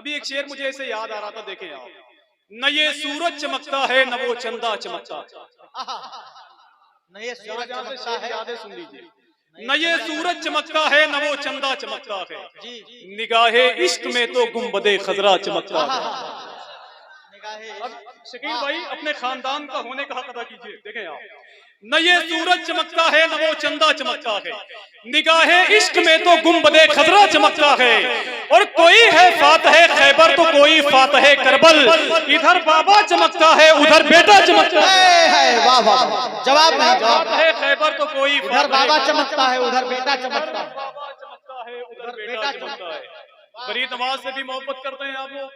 अभी एक शेर मुझे ऐसे याद आ रहा था, देखें आप, न ये सूरज चमकता है न वो चंदा चमकता है। न ये सूरज चमकता है, यादें सुन लीजिए, न ये सूरज चमकता है न वो चंदा चमकता है, निगाहे इश्क में तो गुंबदे खजरा चमकता है। अब शकील भाई अपने खानदान का होने का हक अदा कीजिए। देखें आप, न ये सूरज चमकता है न वो चंदा चमकता है, निगाहे इश्क में तो गुंबदे खजरा चमकता है। और कोई है फातह खैबर तो कोई फातह करबल, इधर बाबा चमकता है उधर बेटा चमकता है। वाह वाह, जवाब नहीं, जवाब है खैबर तो कोई उधर बाबा चमकता है उधर बेटा चमकता है, बाबा चमकता है उधर बेटा चमकता है। गरीब नवाज से भी मोहब्बत करते हैं आप लोग,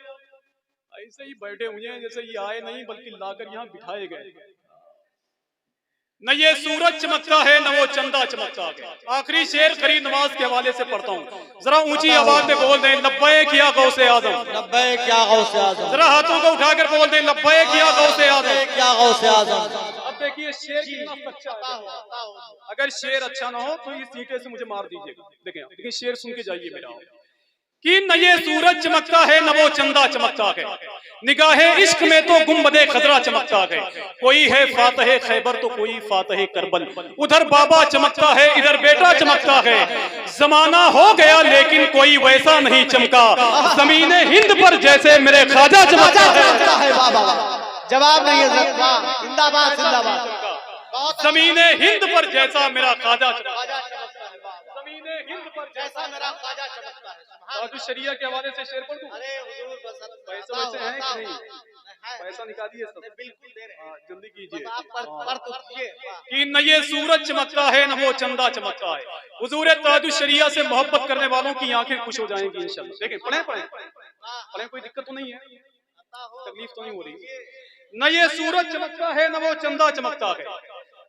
ऐसे ही बैठे हुए हैं जैसे ये आए नहीं बल्कि लाकर यहाँ बिठाए गए। न ये सूरज चमकता है न वो चंदा चमकता है। आखिरी शेर गरीब नवाज के हवाले से पढ़ता हूँ, जरा ऊंची आवाज में बोल दें लब्बैक या गौसे आजम, लब्बैक या गौसे आजम। जरा हाथों को उठाकर बोल दें लब्बैक या गौसे आजम, या गौसे आजम। अब देखिए शेर कितना अच्छा है। अगर शेर अच्छा ना हो तो इस सीटे से मुझे मार दीजिएगा। देखिए शेर सुन के जाइए मेरा, कि न ये सूरज चमकता है न वो चंदा चमकता है, निगाहे इश्क में तो गुंबदे खजरा चमकता है। कोई है फातह खैबर तो कोई फातह करबल, उधर बाबा चमकता है इधर बेटा चमकता है। जमाना हो गया लेकिन कोई वैसा नहीं चमका, ज़मीने हिंद पर जैसे मेरे ख्वाजा चमकता है। जवाब नहीं है, जिंदाबाद जिंदाबाद। ज़मीने हिंद पर जैसा मेरा ख्वाजा चमकता है, हिंद पर जैसा मेरा ख्वाजा चमकता है। साधु शरिया के हवाले से शेर पढ़ दूं? अरे हुजूर बस पैसे वैसे हैं कि नहीं? पैसा निकालिए सब, बिल्कुल दे रहे हैं, जल्दी कीजिए। कि न ये सूरज चमकता है न वो चंदा चमकता है। हुजूर ताजु शरिया से मोहब्बत करने वालों की आंखें खुश हो जाएंगी इंशाल्लाह। देखें पढ़ें पढ़ें पढ़ें, कोई दिक्कत तो नहीं है, तकलीफ तो नहीं हो रही। न ये सूरज चमकता है न वो चंदा चमकता है,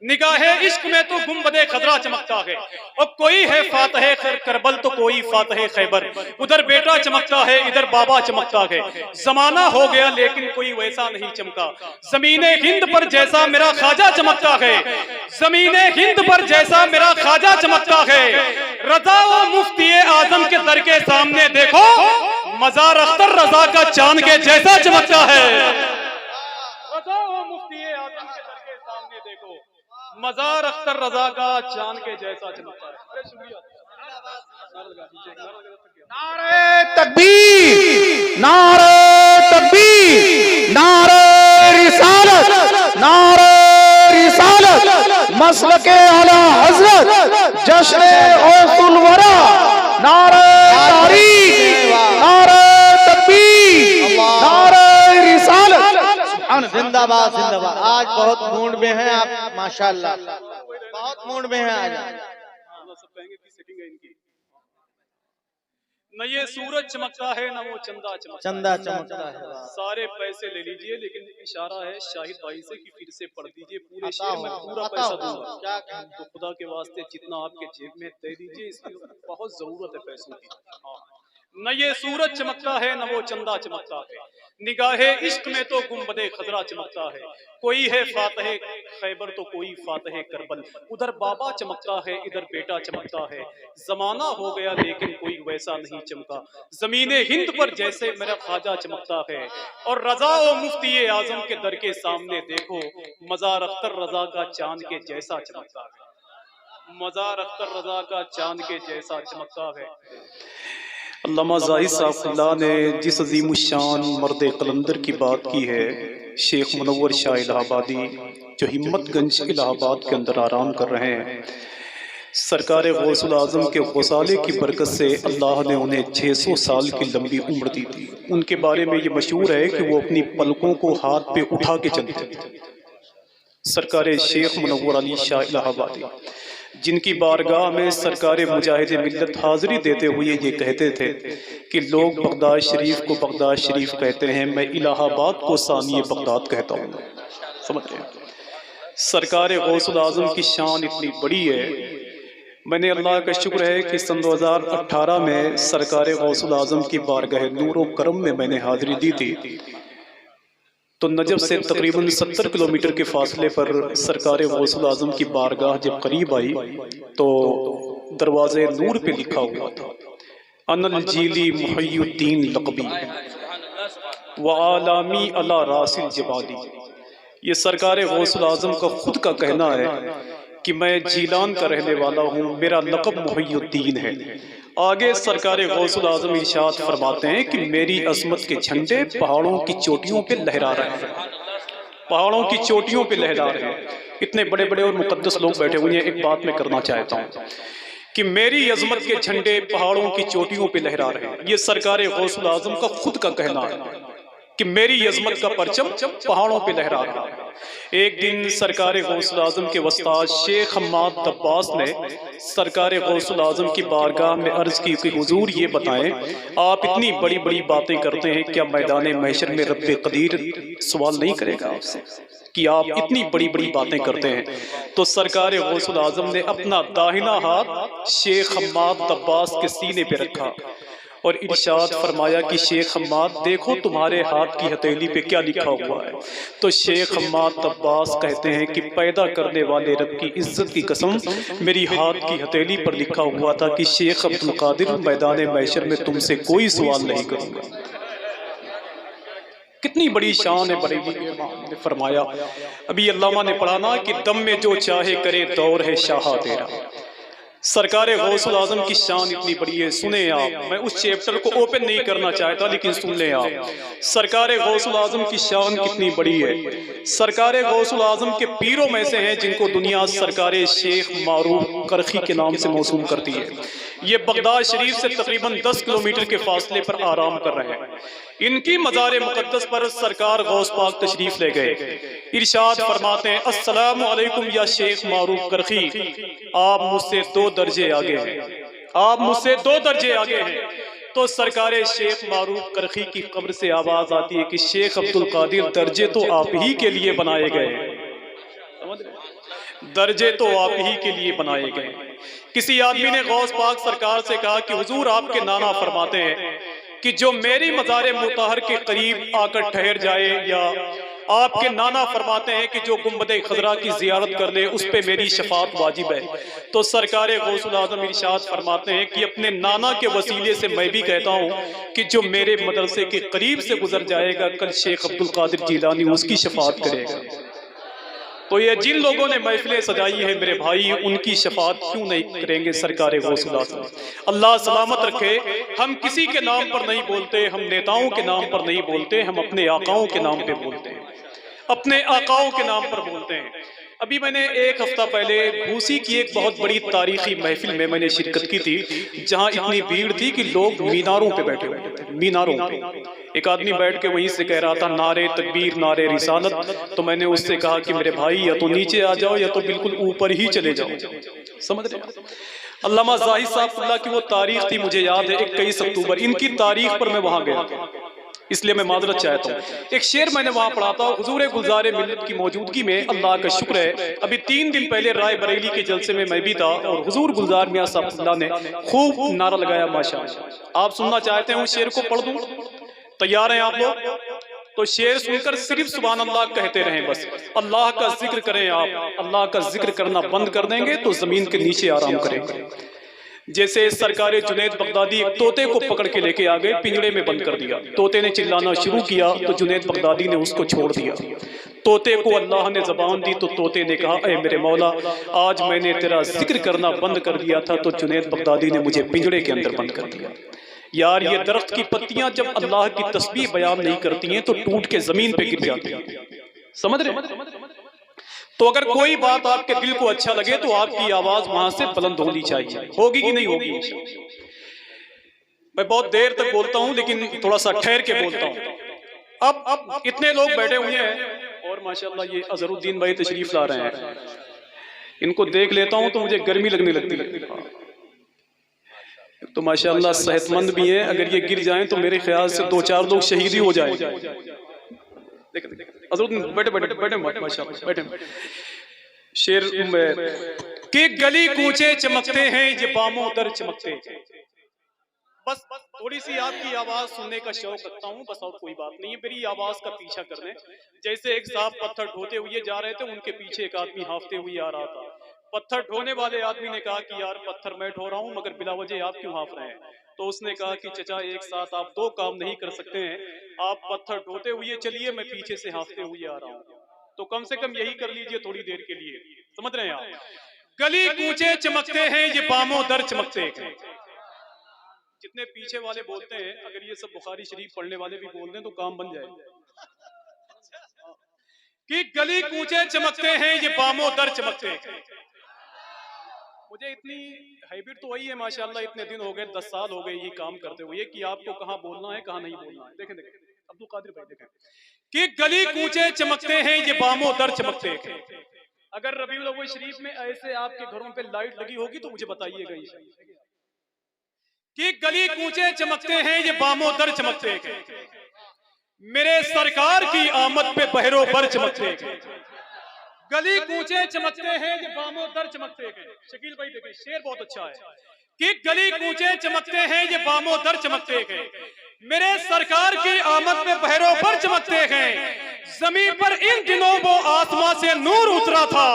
निगाहे इश्क में तो गुंबदे खजरा चमकता है। और कोई है फातह करबल तो कोई फातह खैबर, उधर बेटा चमकता है इधर बाबा चमकता है। जमाना हो गया लेकिन कोई वैसा नहीं चमका, ज़मीने हिंद पर जैसा मेरा ख्वाजा चमकता है, ज़मीने हिंद पर जैसा मेरा ख्वाजा चमकता है। रजा व मुफ्ती आजम के दर के सामने देखो, मजार अख्तर रजा का चांद के जैसा चमकता है। रजा व मुफ्ती आजम के दर के सामने देखो, मजार अख्तर रजा का चांद के जैसा चमकता है। अरे शुक्रिया। नारे तकबीर, नारे तकबीर, नारे रिसालत, नारे रिसालत, मसलके आला हजरत, जश्न गौसुल वरा, नारे तारीख, नारे तकबीर, नारे रिसालत। जिंदाबाद जिंदाबाद। आज बहुत मूड में हैं आप माशाल्लाह, बहुत मूड में हैं आज। सब कहेंगे कि सेटिंग है इनकी। न ये सूरज चमकता है न वो चंदा चमकता है। सारे पैसे ले लीजिए, लेकिन इशारा है शाहिद भाई से कि फिर से पढ़ दीजिए पूरे शेर में, पूरा पैसा दूंगा। तो खुदा के वास्ते जितना आपके जेब में दे दीजिए, इसकी बहुत जरूरत है पैसों की। न ये सूरज चमकता है न वो चंदा चमकता है, निगाहे इश्क में तो गुंबदे खजरा चमकता है। कोई है फातह खैबर तो कोई फातह करबल, उधर बाबा चमकता है इधर बेटा चमकता है। जमाना हो गया लेकिन कोई वैसा नहीं चमका, ज़मीने हिंद पर जैसे मेरा ख्वाजा चमकता है। और रजा व मुफ्ती आजम के दर के सामने देखो, मजार अख्तर रजा का चांद के जैसा चमकता है। मजार अख्तर रजा का चांद के जैसा चमकता है। अल्लामा ज़ाहिद साहब ने जिस अज़ीमुश्शान मर्द कलंदर की बात की है, शेख मुनव्वर शाह इलाहाबादी जो हिम्मतगंज इलाहाबाद के अंदर आराम कर रहे हैं, सरकार गौसुल आज़म के गौसाले की बरकत से अल्लाह ने उन्हें 600 साल की लंबी उम्र दी थी। उनके बारे में ये मशहूर है कि वो अपनी पलकों को हाथ पे उठा के चलते थे। सरकार शेख मुनव्वर अली शाह इलाहाबादी, जिनकी बारगाह में सरकार मुजाहिद मिल्लत हाजिरी देते हुए ये कहते थे कि लोग बगदाद शरीफ को बगदाद शरीफ कहते हैं, मैं इलाहाबाद को सानिए बगदाद कहता हूँ। समझ रहे हैं? सरकार गौसुल आज़म की शान इतनी बड़ी है। मैंने अल्लाह का शुक्र है कि सन 2018 में सरकार गौसुल आज़म की बारगाह नूर व करम में मैंने हाजिरी दी थी। तो नजफ से तकरीबन 70 किलोमीटर के फासले पर सरकार गौसुल आज़म की बारगाह जब करीब आई तो दरवाजे नूर पे लिखा हुआ था, अनल जीली मुहय्युद्दीन लक़बी व आलामी अला रासिल जबाली। ये सरकार गौसुल आज़म का खुद का कहना है कि मैं जीलान का रहने वाला हूँ, मेरा लक़ब मुहय्युद्दीन है। आगे सरकार गौसुल आज़म इरशाद फरमाते हैं कि मेरी अज़मत के झंडे पहाड़ों की चोटियों पे लहरा रहे हैं, पहाड़ों की चोटियों पे लहरा रहे हैं। इतने बड़े बड़े और मुकद्दस लोग बैठे हुए हैं। एक बात मैं करना चाहता हूँ कि मेरी अज़मत के झंडे पहाड़ों की चोटियों पे लहरा रहे हैं। ये सरकार गौसुल आज़म का खुद का कहना है कि मेरी अज़मत का परचम पहाड़ों पे लहरा रहा है। एक दिन सरकार गौसुल आज़म के वस्ताद शेख हम्माद अब्बास ने सरकार गौसुल आज़म की बारगाह में अर्ज की कि हुजूर ये बताएं, आप इतनी बड़ी बड़ी बातें करते हैं, क्या मैदान महशर में रब्बे कदीर सवाल नहीं करेगा आपसे कि आप इतनी बड़ी बड़ी बातें करते हैं? तो सरकार गौसुल आज़म ने अपना दाहिना हाथ शेख हम्माद अब्बास के सीने पे रखा और इरशाद फरमाया कि शेख हम्माद देखो तुम्हारे हाथ की हथेली पे क्या लिखा हुआ है। तो शेख हम्माद अब्बास कहते हैं कि पैदा करने वाले रब की इज्जत की कसम, मेरी हाथ की हथेली पर लिखा हुआ था कि शेख अब्दुल कादिर मैदान महशर में तुमसे कोई सवाल नहीं करूंगा। कितनी बड़ी शान है बरेली ने फरमाया। अभी अल्लामा ने पढ़ा ना कि दम में जो चाहे करे दौर है शाह तेरा। सरकार गौसुल आज़म की शान इतनी बड़ी है, सुने आप। मैं उस चैप्टर को ओपन नहीं करना चाहता, लेकिन सुन लें आप सरकार गौसुल आज़म की शान कितनी बड़ी है। सरकार गौसुल आज़म के पीरों में से हैं जिनको दुनिया सरकार शेख मारूफ करखी के नाम से मौसूम करती है। ये बगदाद शरीफ से तकरीबन 10 किलोमीटर के फासले पर आराम कर रहे हैं। इनकी मज़ार मुक़द्दस पर सरकार गौस पाक तशरीफ ले गए। इरशाद फरमाते हैं, अस्सलामु अलैकुम या शेख मारूफ करखी, आप मुझसे 2 दर्जे आगे हैं, आप मुझसे 2 दर्जे आगे हैं। तो सरकार शेख मारूफ करखी की कब्र से आवाज आती है कि शेख अब्दुल कादिर दर्जे तो आप ही के लिए बनाए गए, दर्जे तो आप ही के लिए बनाए गए। किसी आदमी ने गौस पाक सरकार से कहा कि हुजूर आपके नाना फरमाते हैं कि जो मेरी मज़ार मुतहर के करीब आकर ठहर जाए, या आपके नाना फरमाते हैं कि जो गुंबद खजरा की जियारत कर ले उस पे मेरी शफात वाजिब है। तो सरकार गौसुल आज़म इरशाद फरमाते हैं कि अपने नाना के वसीले से मैं भी कहता हूँ कि जो मेरे मदरसे के करीब से गुजर जाएगा कल शेख अब्दुल कादिर जीलानी उसकी शफात करेगा। तो ये जिन लोगों ने महफिलें सजाई है मेरे भाई, उनकी शफात क्यों नहीं करेंगे सरकार गौसुल आज़म? अल्लाह सलामत रखे। हम किसी के नाम पर नहीं बोलते, हम नेताओं के नाम पर नहीं बोलते, हम अपने आकाओं के नाम पे बोलते हैं, अपने आकाओं के नाम पर बोलते हैं। अभी मैंने 1 हफ्ता पहले घूसी की एक बहुत बड़ी तारीखी महफिल में मैंने शिरकत की थी, जहां इतनी भीड़ थी कि लोग मीनारों पे बैठे हुए थे, मीनारों पे। एक आदमी बैठ के वहीं से कह रहा था नारे तकबीर नारे रिसालत। तो मैंने उससे कहा कि मेरे भाई या तो नीचे आ जाओ या तो बिल्कुल ऊपर ही चले जाओ, समझ रहे? अल्लामा जाहिद साहब की वो तारीख थी, मुझे याद है 21 अक्टूबर, इनकी तारीख पर मैं वहां गया था, इसलिए मैं माजरत चाहता हूँ। एक शेर मैंने वहां पढ़ा था, हुजूर गुलजार मिल्लत की मौजूदगी में, अल्लाह का शुक्र है अभी 3 दिन पहले राय बरेली के जलसे में मैं भी था और हुजूर गुलजार मियां साहब ने खूब नारा लगाया माशाअल्लाह। आप सुनना चाहते हैं उस शेर को पढ़ दूं? तैयार हैं आप लोग? तो शेर सुनकर सिर्फ सुभान अल्लाह कहते रहें, बस अल्लाह का जिक्र करें। आप अल्लाह का जिक्र करना बंद कर देंगे तो जमीन के नीचे आराम करेंगे। जैसे सरकार जुनैद बगदादी एक तोते को पकड़ के लेके आ गए, पिंजड़े में बंद कर दिया। तोते ने चिल्लाना शुरू किया तो जुनैद बगदादी ने उसको छोड़ दिया। तोते को अल्लाह ने जबान दी तो तोते ने कहा, ऐ मेरे मौला, आज मैंने तेरा जिक्र करना बंद कर दिया था तो जुनैद बगदादी ने मुझे पिंजड़े के अंदर बंद कर दिया। यार ये दरख्त की पत्तियां जब अल्लाह की तस्बीह बयान नहीं करती हैं तो टूट के जमीन पे गिर जाती हैं, समझ रहे? तो अगर कोई बात आपके दिल को अच्छा लगे तो आपकी आवाज वहां से बुलंद होनी चाहिए। होगी कि नहीं होगी? मैं बहुत देर तक बोलता हूं लेकिन थोड़ा सा ठहर के बोलता हूं। अब इतने लोग बैठे हुए हैं और माशाल्लाह ये अजहरुद्दीन भाई तशरीफ ला रहे हैं, इनको देख लेता हूं तो मुझे गर्मी लगने लगती है। तो माशाल्लाह सेहतमंद भी हैं, अगर ये गिर जाएं तो मेरे ख्याल से 2-4 लोग शहीद ही हो जाएंगे। बैठे बैठे बैठे माशाल्लाह बैठे। शेर के गली कूचे चमकते हैं ये बामों दर चमकते। बस थोड़ी सी आपकी आवाज सुनने का शौक रखता हूँ, बस और कोई बात नहीं है। मेरी आवाज का पीछा करने, जैसे एक साहब पत्थर ढोते हुए जा रहे थे, उनके पीछे एक आदमी हाफते हुए आ रहा था। पत्थर ढोने वाले आदमी ने कहा कि यार पत्थर मैं ढो रहा हूँ मगर बिला वजह आप क्यों हाफ रहे हैं? तो उसने कहा कि चचा एक साथ आप दो काम नहीं कर सकते हैं, आप पत्थर ढोते हुए चलिए, मैं पीछे से हाँफते हुए आ रहा हूँ। तो कम से कम यही कर लीजिए थोड़ी देर के लिए, समझ रहे हैं आप। गली कूचे चमकते हैं, ये बामो दर चमकते हैं। जितने पीछे वाले बोलते हैं, अगर ये सब बुखारी शरीफ पढ़ने वाले भी बोल दें तो काम बन जाए कि गली कूचे चमकते हैं, ये बामो दर चमकते हैं। मुझे इतनी हैबिट तो वही है माशाल्लाह, इतने दिन हो गए, 10 साल हो गए ये काम करते हुए कि आपको कहाँ बोलना है कहाँ नहीं बोलना है। देखें देखें अब्दुल कादिर भाई, देखें कि गली कूचे चमकते हैं, ये बामो दर चमकते हैं। अगर रबीउल अव्वल शरीफ में ऐसे आपके घरों पे लाइट लगी होगी तो मुझे बताइएगा कि गली कूचे चमकते हैं, ये बामो दर चमकते हैं। मेरे सरकार की आमद पे बहरो बर चमकते हैं। गली कूचे चमकते हैं, ये बामो दर चमकते हैं। शकील भाई देखिए शेर बहुत अच्छा है कि गली कूचे चमकते हैं, ये बामो दर चमकते हैं। मेरे सरकार की आमद पे बहरो बर चमकते हैं। जमीन पर इन दिनों वो आसमां से नूर उतरा था,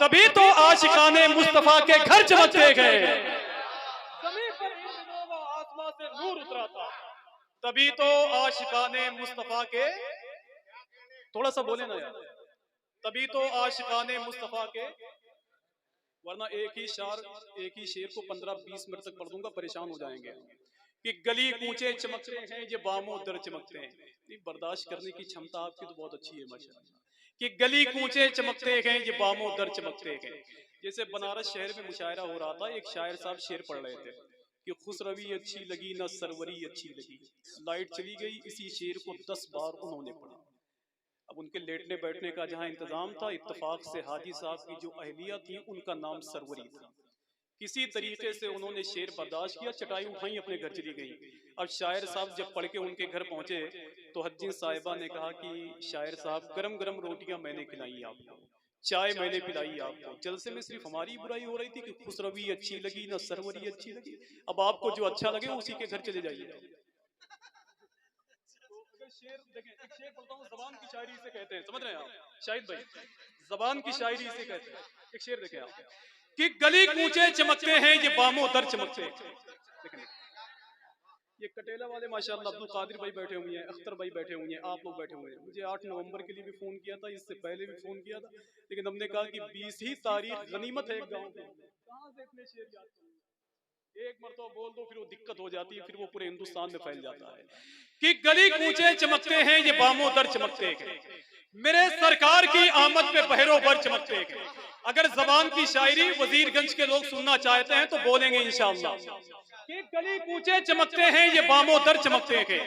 तभी तो आशिकाने मुस्तफा के घर चमकते गए। जमीन पर इन दिनों वो आसमां से नूर उतरा था, तभी तो आशिकाने मुस्तफा के, थोड़ा सा बोले ना यार, तभी तो आशिकाने मुस्तफा के, वरना एक ही शेर को 15-20 मिनट तक पढ़ दूंगा, परेशान हो जाएंगे। कि गली कूचे चमकते हैं, ये बामो दर चमकते हैं। बर्दाश्त करने की क्षमता आपकी तो बहुत अच्छी है माशाल्लाह। कि गली कूचे चमकते हैं, ये बामो दर चमकते हैं। जैसे बनारस शहर में मुशायरा हो रहा था, एक शायर साहब शेर पढ़ रहे थे कि खुसरवी अच्छी लगी ना सरवरी अच्छी लगी। लाइट चली गई, इसी शेर को 10 बार उन्होंने पढ़ा। अब उनके लेटने बैठने का जहां इंतजाम था, इत्तेफाक से हाजी साहब की जो अहलिया थी उनका नाम सरवरी था। किसी तरीके से उन्होंने शेर बर्दाश्त किया, चटाई उठाई, अपने घर चली गई। अब शायर साहब जब पढ़ के उनके घर पहुंचे तो हज्जी साहिबा ने कहा कि शायर साहब गरम गरम रोटियां मैंने खिलाई आपको, चाय मैंने पिलाई आपको, जलसे में सिर्फ हमारी बुराई हो रही थी कि खुसरवी अच्छी लगी ना सरवरी अच्छी लगी। अब आपको जो अच्छा लगे उसी के घर चले जाइए। शेर देखें, एक शेर पढ़ता हूँ, ज़बान की शायरी इसे कहते हैं, समझ रहे हैं आप शाहिद भाई, ज़बान की शायरी इसे कहते हैं। एक शेर देखें आप कि गली कूचे चमकते हैं, ये बामो दर चमकते हैं। देखें ये कटेला वाले माशाल्लाह अब्दुल कादिर भाई बैठे हुए हैं, अख्तर भाई बैठे हुए हैं, आप लोग बैठे हुए हैं। मुझे 8 नवंबर के लिए भी फोन किया था, इससे पहले भी फोन किया था, लेकिन हमने कहा कि 20 ही तारीख गनीमत है एक गाँव में, कहाँ से इतने शेर याद करूं? एक मरतबा बोल दो फिर वो दिक्कत हो जाती है, फिर वो पूरे हिंदुस्तान में फैल जाता है। कि गली कूचे चमकते हैं, ये बामो दर चमकते हैं। मेरे सरकार की आमद पे बहरो बर चमकते हैं। अगर जबान की शायरी वजीरगंज के लोग सुनना चाहते हैं तो बोलेंगे इंशाअल्लाह कि गली कूचे चमकते हैं, ये बामो दर चमकते हैं।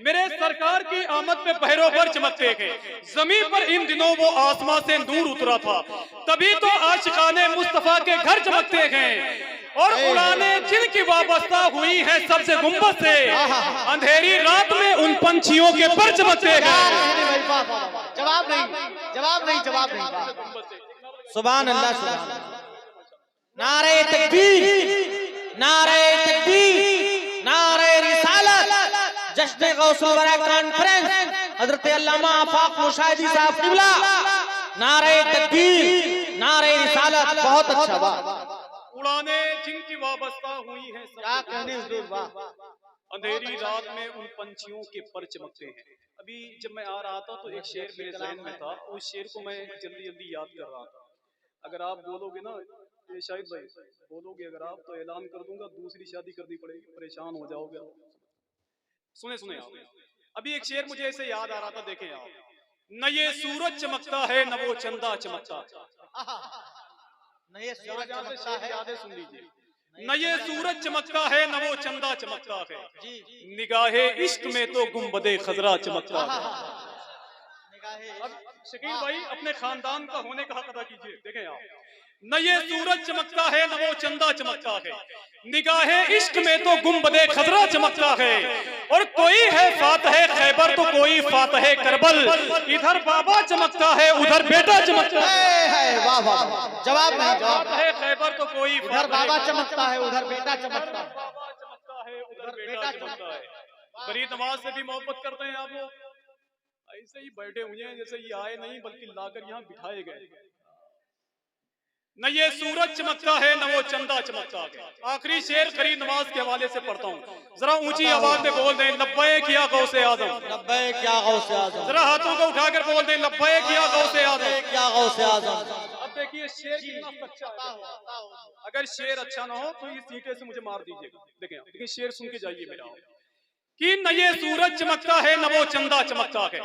मेरे सरकार की आमद पे बहरो बर चमकते हैं। जमीन पर इन दिनों वो आसमां से नूर उतरा था, तभी तो आशिकाने मुस्तफा के घर चमकते हैं। और उड़ाने जिनकी वाबस्ता हुई है सबसे गुंबद से, अंधेरी रात में उन पंछियों के पर चमकते हैं। जवाब नहीं। सुभान अल्लाह, सुभान अल्लाह। नारे तकबीर, नारे तकबीर, नारे रिसालत। जश्न गौसुल वरा कॉन्फ्रेंस हजरत अल्लामा आफाक मुशाहिदी साहब किबला। नारे तकबीर, नारे रिसालत। बहुत अच्छा, वाह। उड़ाने जिनकी वाबस्ता हुई है, क्या कहने हुजूर, वाह। अंधेरी रात में उन पंछियों के पर चमकते हैं। अभी जब मैं आ रहा था तो एक शेर मेरे ज़हन में था, उस शेर को मैं जल्दी जल्दी याद कर रहा था। अगर आप बोलोगे ना ये शाहिद भाई, बोलोगे अगर आप तो ऐलान कर दूंगा, दूसरी शादी करनी पड़ेगी, परेशान हो जाओगे। सुने आप, अभी एक शेर मुझे ऐसे याद आ रहा था, देखें आप, न ये सूरज चमकता है न वो चंदा चमकता। न ये सूरज चमकता है, यादें सुन लीजिए, न ये सूरज चमकता है न वो चंदा चमकता है, निगाहे इश्क में तो गुंबदे खजरा चमकता है। अब शकील भाई अपने खानदान का होने का हक अदा कीजिए। देखें आप, न ये सूरज चमकता है न वो चंदा चमकता है, निगाहे इश्क में तो गुंबदे खजरा चमकता है। और कोई है फातह खैबर तो कोई फातह करबल, इधर बाबा चमकता है उधर बेटा चमकता है। वाह वाह, जवाब नहीं। फातह खैबर तो कोई इधर बाबा चमकता है उधर बेटा चमकता है, बाबा चमकता है उधर बेटा चमकता है। बड़ी नमाज से भी मोहब्बत करते हैं आप लोग, ऐसे ही बैठे हुए हैं जैसे ये आए नहीं बल्कि लाकर यहाँ बिठाए गए। न ये सूरज चमकता है न वो चंदा चमकता है। आखिरी शेर करीब नमाज के हवाले से पढ़ता हूँ, जरा ऊंची आवाज में बोल दें लब्बैक या गौसे आजम, लब्बैक या गौसे आजम। जरा हाथों को उठाकर बोल दें लब्बैक या गौसे आजम, लब्बैक या गौसे आजम। अब देखिए शेर कितना सच्चा है। अगर शेर अच्छा ना हो तो इस ईंटे से मुझे मार दीजिएगा। देखिए शेर सुन के जाइए मेरा कि न ये सूरज चमकता है न वो चंदा चमकता है,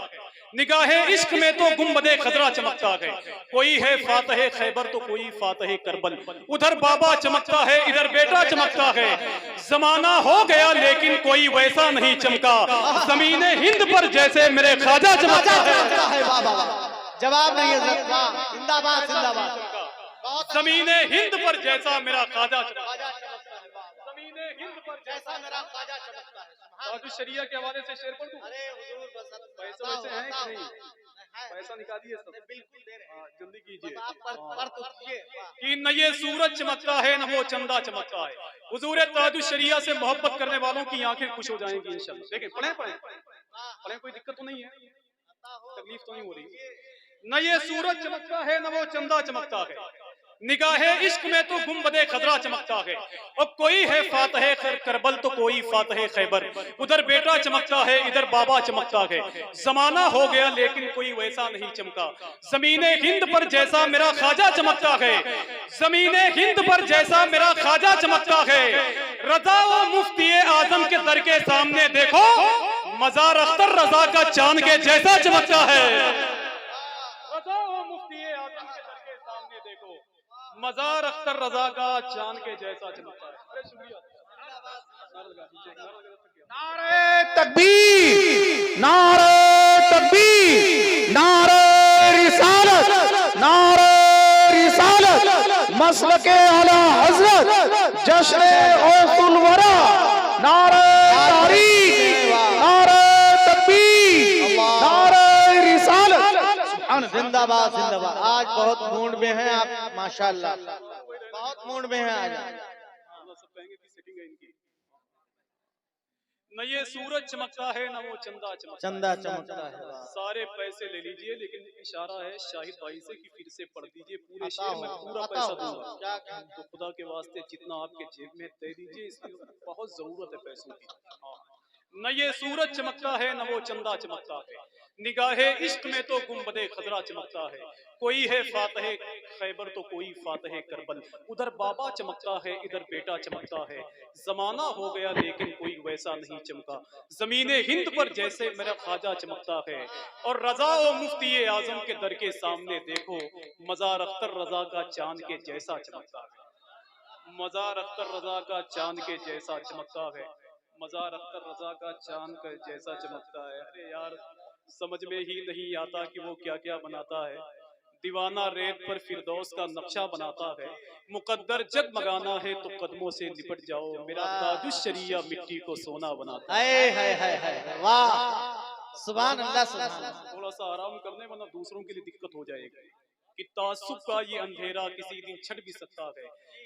निगाहे इश्क में तो गुंबदे खजरा चमकता है। कोई है फातह खैबर तो कोई फातह करबल, उधर बाबा चमकता है इधर बेटा चमकता है। जमाना हो गया लेकिन कोई वैसा नहीं चमका, जमीन हिंद पर जैसे मेरे ख्वाजा चमकता है। जवाब नहीं है, जिंदाबाद जिंदाबाद। जमीन हिंद पर जैसा मेरा ख्वाजा चमकता है, जमीन हिंद पर जैसा मेरा ख्वाजा चमकता है। और शरिया के हवाले से शेर पढ़ दूं? अरे हुजूर बस पैसे वैसे हैं कि नहीं? पैसा निकालिए सब, बिल्कुल दे रहे हैं। जल्दी कीजिए। कि न ये सूरज चमकता है न वो चंदा चमकता है। हुजूर ताजुश शरिया से मोहब्बत करने वालों की आंखें खुश हो जाएंगी इंशाल्लाह। देखें पढ़ें पढ़ें पढ़ें, कोई दिक्कत तो नहीं है, तकलीफ तो नहीं हो रही। न ये सूरज चमकता है न वो चंदा चमकता है, निगाहे इश्क में तो गुंबदे खजरा चमकता है। और कोई है फातह करबल तो कोई फातह खैबर, उधर बेटा चमकता है इधर बाबा चमकता है। जमाना हो गया लेकिन कोई वैसा नहीं चमका, जमीन हिंद पर जैसा मेरा ख्वाजा चमकता है, जमीन हिंद पर जैसा मेरा ख्वाजा चमकता है। रजा व मुफ्ती आजम के दर के सामने देखो, मजार अख्तर रजा का चांद के जैसा चमकता है। रजा व मुफ्ती आजम के दर के सामने देखो, मजार अख्तर रजा का चांद के जैसा चमकता है। अरे शुक्रिया। नारे तकबीर, नारे तकबीर, नारे रिसालत, नारे रिसालत, मसलके आला हजरत जश्न गौसुल वरा, नारे तारीख, नारे तकबीर, नारे रिसालत। जिंदाबाद जिंदाबाद। आज बहुत मूड में हैं आप माशाल्लाह, बहुत मूड में हैं आज। सब कहेंगे कि सेटिंग है इनकी। न ये सूरज चमकता है न वो चंदा चमकता है। सारे पैसे ले लीजिए, लेकिन इशारा है शाहिद भाई से कि फिर से पढ़ दीजिए पूरे शेर में, पूरा पैसा दूंगा। तो खुदा के वास्ते जितना आपके जेब में दे दीजिए, इसकी बहुत जरूरत है पैसों की। न ये सूरज चमकता है न वो चंदा चमकता है, निगाहे इश्क में तो गुंबदे खजरा चमकता है। कोई है फातह खैबर तो कोई फातह करबल, उधर बाबा चमकता है इधर बेटा चमकता है। जमाना हो गया लेकिन कोई वैसा नहीं चमका, जमीन हिंद पर जैसे मेरा ख्वाजा चमकता है। और रजा व मुफ्ती आजम के दर के सामने देखो, मजार अख्तर रजा का चांद के जैसा चमकता है। मजार अख्तर रजा का चांद के जैसा चमकता है, मजार अख्तर रजा का चांद के जैसा चमकता है। अरे यार समझ में ही नहीं आता कि वो क्या क्या बनाता है। दीवाना रेत पर फिरदौस का नक्शा बनाता है, मुकद्दर जगमगाना है तो कदमों से लिपट जाओ, मेरा ताजुश शरिया मिट्टी को सोना बनाता है। वाह सुभान अल्लाह सुभान अल्लाह। थोड़ा सा आराम करने वरना दूसरों के लिए दिक्कत हो जाएगी। कि तासुब का ये अंधेरा किसी दिन छट भी सकता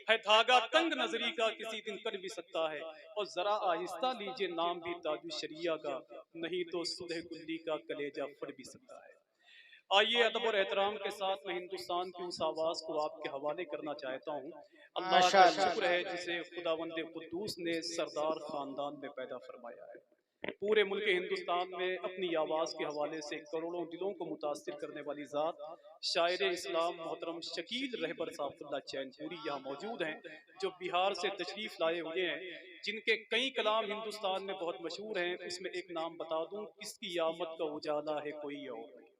है धागा तंग नजरी का किसी दिन कट भी सकता है। और जरा आहिस्ता लीजिए नाम भी ताजुश शरिया का, नहीं तो सुलह कुल्ली का कलेजा फट भी सकता है। आइए अदब और एहतराम के साथ मैं हिंदुस्तान की उस आवाज को आपके हवाले करना चाहता हूँ। अल्लाह का शुक्र है जिसे खुदावंद कुद्दूस ने सरदार खानदान में पैदा फरमाया है। पूरे मुल्क हिंदुस्तान में अपनी आवाज के हवाले से करोड़ों दिलों को मुतासिर करने वाली जात शायर इस्लाम मोहतरम शकील रहबर साफुल्लाह चैनपुरी यहाँ मौजूद हैं, जो बिहार से तशरीफ लाए हुए हैं, जिनके कई कलाम हिंदुस्तान में बहुत मशहूर हैं। उसमें एक नाम बता दूं, किसकी आमद का उजाला है कोई और नहीं,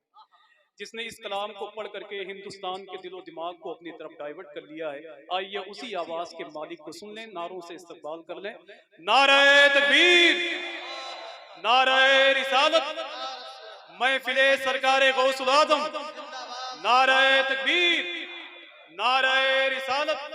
जिसने इस कलाम को पढ़ करके हिंदुस्तान के दिलो दिमाग को अपनी तरफ डाइवर्ट कर लिया है। आइए उसी आवाज के मालिक को सुन लें, नारों से इस्तकबाल कर लें। नारे तकबीर, नारे रिसालत, महफिले सरकारे गौसुल आजम, नारे तकबीर, नारे रिसालत।